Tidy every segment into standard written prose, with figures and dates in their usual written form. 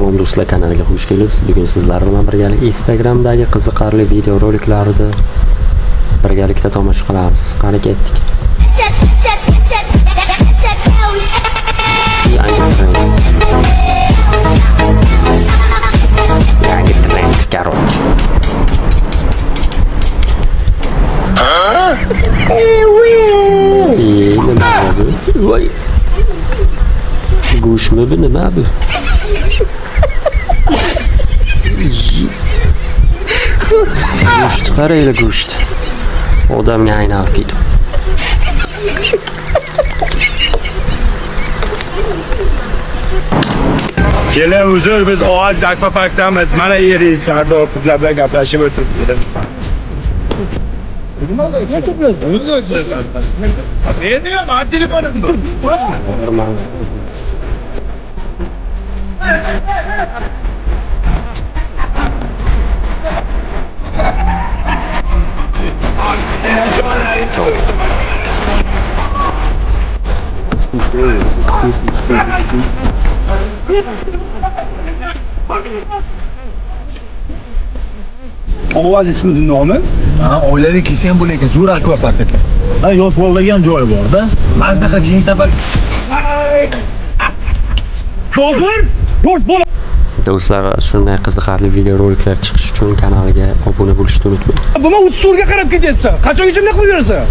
Salom do'stlar, kanaliga xush kelibsiz. Bugun sizlar bilan birgalikda Instagramdagi qiziqarli videoroliklarni birgalikda tomosha qilamiz. Qani ketdik. Yangi trend, короче. Nima bu? Voy. Go'shtmi bu, nima bu? Go'sht, qaranglar go'sht. Odamga aylanib ketdi. Keling huzur, biz ovoz akvaparkdamiz. Mana yeringiz, Sardor qizlar bilan gaplashib o'tiribdik. Ne diyor? Ben telefonum bu. Ovoz ismini nomi? Oilaviy kelsa ham bo'lar ekan, zo'r akvapark ekan. Yosh bolalarga ham joyi bor-da. Mazza qilib keyingi safar. To'g'ri, yosh bola. Do'stlar, shunday qiziqarli videoroliklar chiqish uchun kanaliga obuna bo'lishni unutmang. Buni 30 so'rga qarab ketyapsan. Qachongacha bunday qilib yurasan?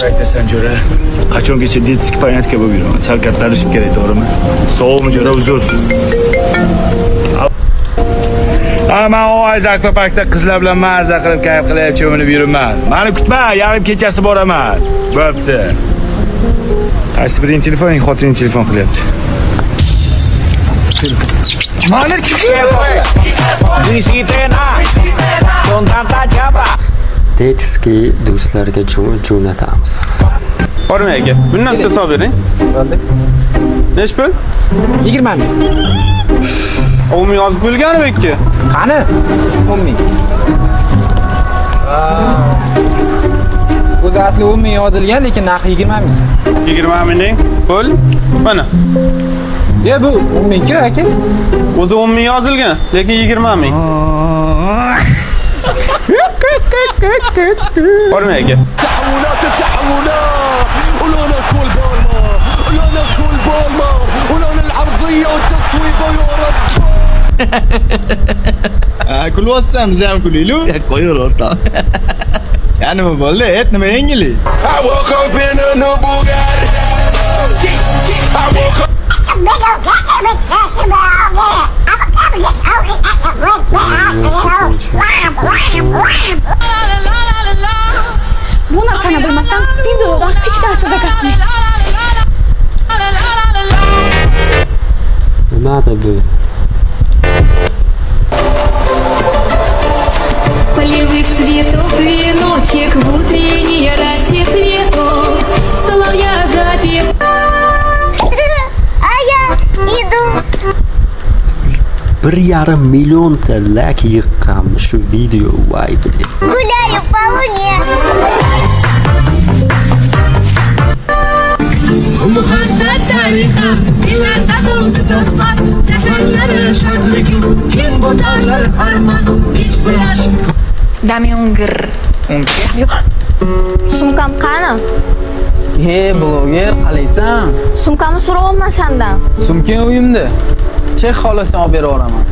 Aytasan jo'ra, qachongacha detskiy payatga bo'lib yuraman. Sal kattarishib kerak, to'g'rimi? Sog'mi jo'ra, uzr. Men ovoz akvaparkda qizlar bilan mazza qilib kayf qilib cho'milib yuraman. Meni kutma, yarim kechasi boraman. Bo'pti. Qaysi biring telefoning, xotining telefon qilyapti. Mana Detskiy do'stlarga jo'natamiz. Borma aka. Bundan hisob bering. Nech pul? 20 ming. Umi yozib bo'lganmi aka? Qani? 10 ming. O'zi asli 10 ming yozilgan, lekin narxi 20 ming. 20 ming pul. Mana. Bu 10 ming aka. O'zi 10 ming yozilgan, lekin 20 ming. Borma aka. ولونا كل بالمار ولونا كل بالمار ولونا العرضية والتصويبة يا رب كل وسام زي ما كل له كوير ورطة يعني ما بقول لك إتنا ما إنجلي I woke up in a new Bugatti I woke up Bu narsani bilmasdan videodan hech narsa zakasdim. Nimada bu? Полевых цветов веночек в утренней росе цветов соловья запев. А я иду. 1,5 millionta like yiqqan shu video, voy bilan. Гуляю по луне. Muhabbat tarihi dillarda to'ldi to'sma safarlari shodligi kim bu dardlar armon hech flash Damyongir. Sumkam qani? Bloger, qalaysan? Sumkamni so'rayapman sendan. Sumkang uyimda. Chex xolasdan olib berib oraman.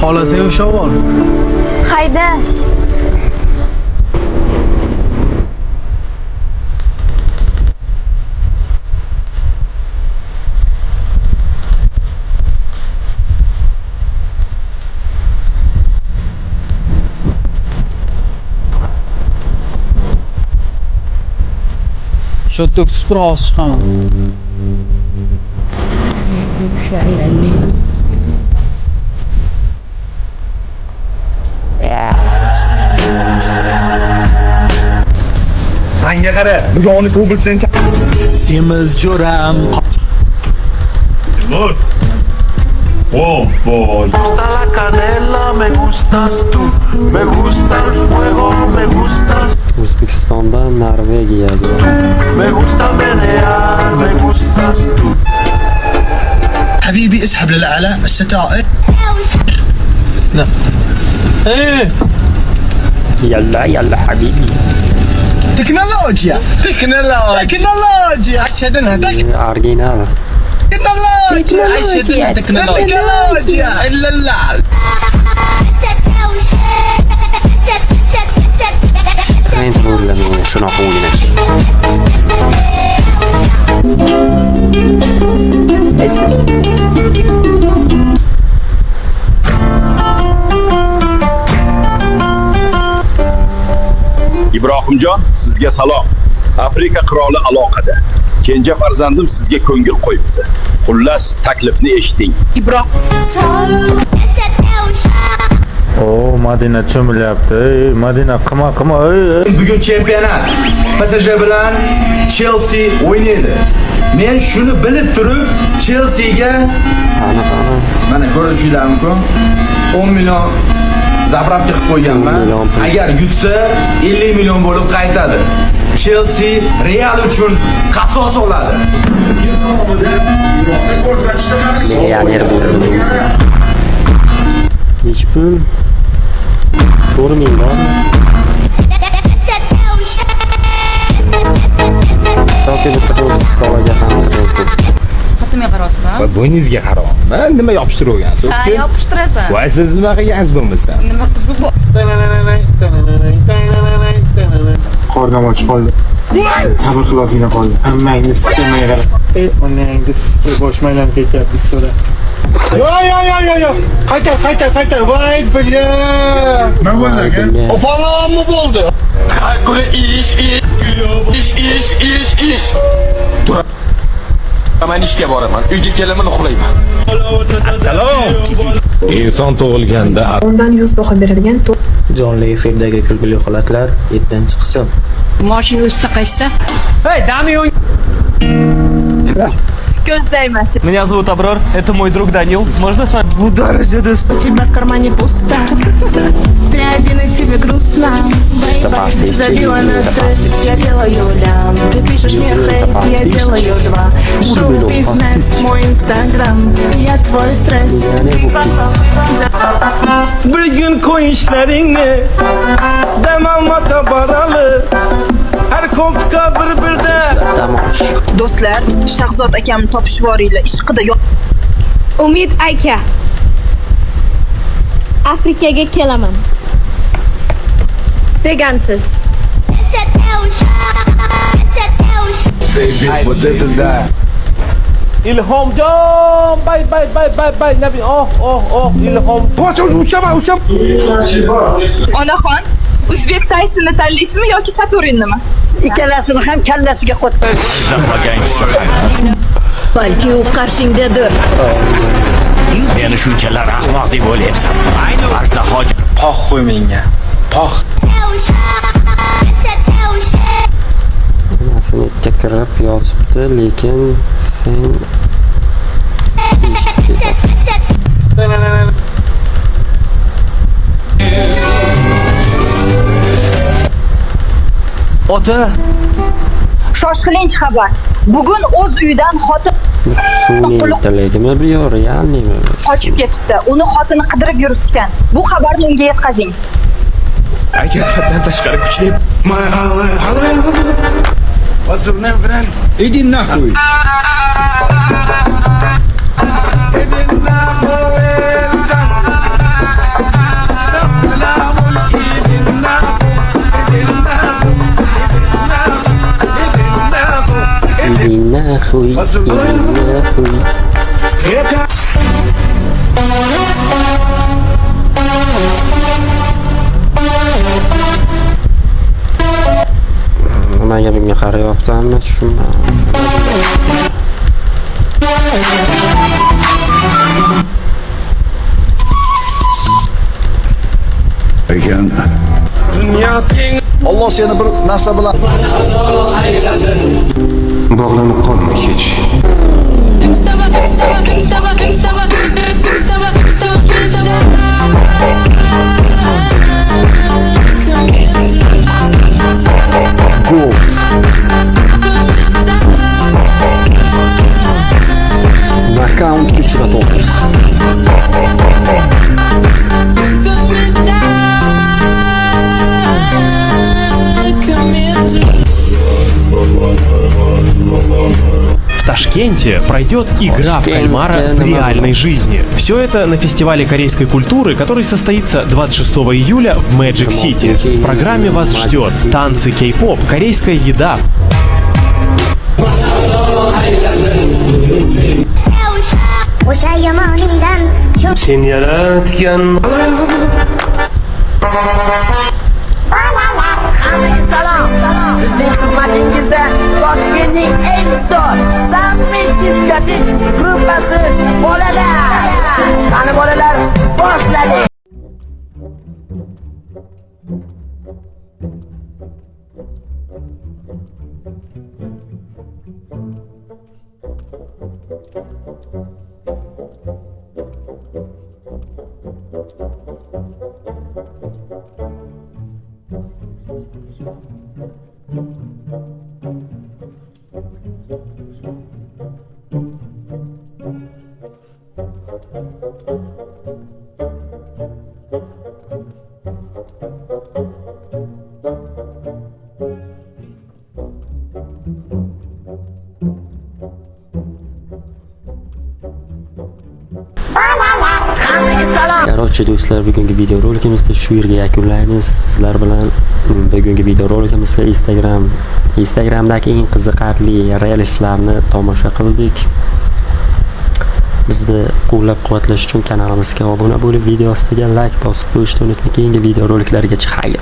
Xolasang ushlab ol. Hayda. Shotda super hozir chiqaman. Sanga qara, bug'oni ko'p bilsang. Semiz jo'ram. Lord. Oh boy. Me gusta la canela, me gustas tú. Me gusta el fuego, me gustas. Norvegiyaga. حبيبي اسحب للأعلى الستائر. يلا يلا حبيبي. تكنولوجيا أرجينا. تكنولوجيا Sen trollama shunaqa o'ynash. Ibrohimjon, sizga salom. Afrika qiroli aloqada. Kenja farzandim sizga ko'ngil qo'yibdi. Xullas, taklifni eshiting. Madina cho'milyapti. Madina qima. Bugun chempionat. PSG bilan Chelsea o'ynaydi. Men shuni bilib turib, Chelseaga mana ko'rishingiz mumkin. 10 million zapravka qilib qo'yganman. Agar yutsa 50 million bo'lib qaytadi. Chelsea Real uchun qasos oladi. Millioner bo'ldi. Hech pul ko'rmayman. Toki bitta stolaga ham mumkin. Xotimga qarabsan. Va bo'yningizga qarab. Men nima yopishtirib o'rgansiz? Sen yopishtirasan. Voy siz nima qilgansiz bo'lmasa? Nima qiziq bor? Qornam ochib qoldi. Sabr qilosinglar qoldi. Hammangiz istamay qarab. Onangiz boshmaylam ketyapti so'ra. Yo. Qaytar. Voy bilya. Nima bo'ldi aka? Opamamı bo'ldi? Kule iş. Dur. Ben ishga boraman. Uyga kelaman, uxlayman. Assalom. Inson tug'ilganda Ondan 100 baho berilgan Jonli efirdagi kulgili holatlar 7-qism. Mashina ustida qaytsa? Hey, Damian. Ko'zdaymas. Меня зовут Аброр, это мой друг Данил. Можно с вами? Bu darajada У тебя в кармане пусто. Ты один и тебе грустно. Забила на стресс, я делаю лям. Ты пишешь мне хейт, я делаю 2. Шоу-бизнес, мой инстаграм. Я твой стресс. bir gün koy işlerini. Demem ata baralı. Her koltuğa bir-birde. Do'stlar, Shahzod akamni topishib yuboringlar. Ishqida yo'q. Umid aka. Afrikaga kelaman. Degansiz. İlhomjon, bay. Nabi. Oh, İlhom. Uçam. Onaxon, Uzbek Taysonni tanlaysizmi yoki Saturninmi? İkkalasini ham kallasiga qo'yib. Balki u qarshingdadir. Meni shunchalar ahmoq deb o'ylayapsan. Ajdaho Pox qo'y menga. Pox. Sinekka kirib yotibdi, lekin sen Ota. Shoshilinch xabar. Bugun o'z uyidan xotin suvning bu yo realnimi? qochib ketibdi. Uni xotini qidirib yuribdi. Bu xabarni unga yetkazing. Aka, haddan tashqari kuchli. What's your name, friend? Иди нахуй. Nахуй. Nimaga bunga qarayapti hamma shunmi? Allah seni bir narsa bilan Bog'lanib qolma hech. Gold. Ташкенте пройдет игра в кальмара в реальной жизни. Все это на фестивале корейской культуры, который состоится 26 июля в Magic City. В программе вас ждет танцы кей-поп, корейская еда. Sen yaratgan Sizning xizmatingizda Toshkentning eng zo'r Zammin diskotek gruppasi bolalar. Qani bolalar, boshladik. Qarochi do'stlar, bugungi videorolikimizni shu yerga yakunlaymiz. Sizlar bilan bugungi videorolikimizda Instagramdagi eng qiziqarli reelslarni tomosha qildik. Bizni qo'llab-quvvatlash uchun kanalimizga obuna bo'lib, video ostiga like bosib qo'yishni unutmang. Keyingi videoroliklargacha xayr.